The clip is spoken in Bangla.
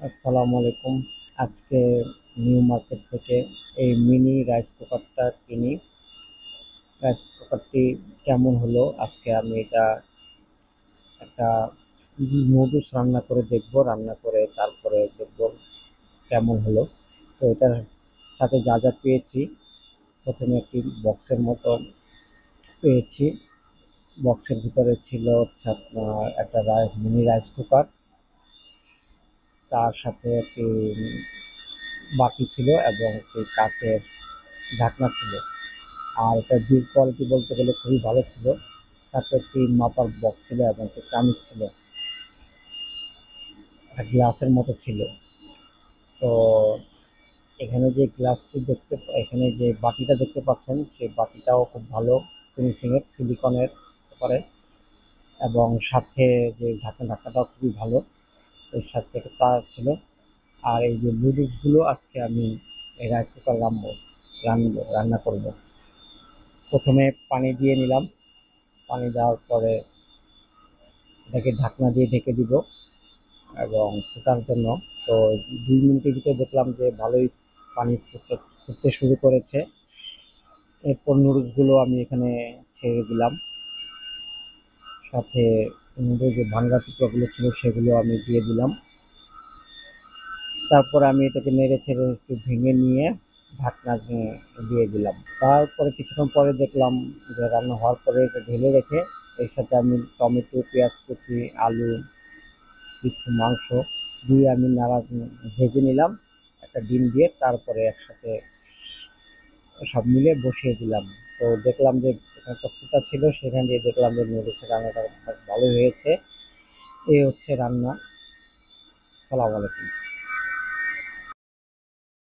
আসসালামু আলাইকুম। আজকে নিউ মার্কেট থেকে এই মিনি রাইস কুকারটা কিনি। রাইস কুকারটি কেমন হলো, আজকে আমি এটা একটা নুডলস রান্না করে দেখব। রান্না করে তারপরে দেখব কেমন হলো। তো এটার সাথে যা যা পেয়েছি, প্রথমে একটি বক্সের মতো পেয়েছি। বক্সের ভিতরে ছিল হচ্ছে আপনার একটা মিনি রাইস কুকার, তার সাথে একটি বাটি ছিল এবং একটি কাচের ঢাকনা ছিল। আর এটা বিল্ড কোয়ালিটি বলতে গেলে খুবই ভালো ছিল। সাথে একটি মাপার বক্স ছিল এবং একটি চামচ ছিল, একটা গ্লাসের মতো ছিল। তো এখানে যে বাটিটা দেখতে পাচ্ছেন, সেই বাটিটাও খুব ভালো ফিনিশিংয়ের, সিলিকনের করে। এবং সাথে যে ঢাকনাটাও খুবই ভালো। এর সাথে একটা তার ছিল। আর এই যে নুডলসগুলো আজকে আমি এই রাইস কুকার রান্না করব। প্রথমে পানি দিয়ে নিলাম। পানি দেওয়ার পরে এটাকে ঢাকনা দিয়ে ঢেকে দিব এবং ফোটার জন্য। তো 2 মিনিটের ভিতরে দেখলাম যে ভালোই পানি ফুটতে শুরু করেছে। এরপর নুডলসগুলো আমি এখানে ছেড়ে দিলাম। সাথে নুডলস যে ভাঙ্গা টুকরোগুলো ছিল সেগুলো আমি দিয়ে দিলাম। তারপর আমি এটাকে নেড়ে ছেড়ে একটু ভেঙে নিয়ে ঢাকনা দিয়ে দিলাম। তারপরে কিছুক্ষণ পরে দেখলাম যে রান্না হওয়ার পরে এটা ঢেলে রেখে এর সাথে আমি টমেটো, পেঁয়াজ কুচি, আলু, কিছু মাংস দিয়ে আমি ভেজে নিলাম একটা ডিম দিয়ে। তারপরে একসাথে সব মিলে বসিয়ে দিলাম। তো দেখলাম যে একটা ফুটা ছিল, সেখান দিয়ে দেখলাম যে নুডলসের রান্নাটা ভালোই হয়েছে। এই হচ্ছে রান্না। সালাম আলাইকুম।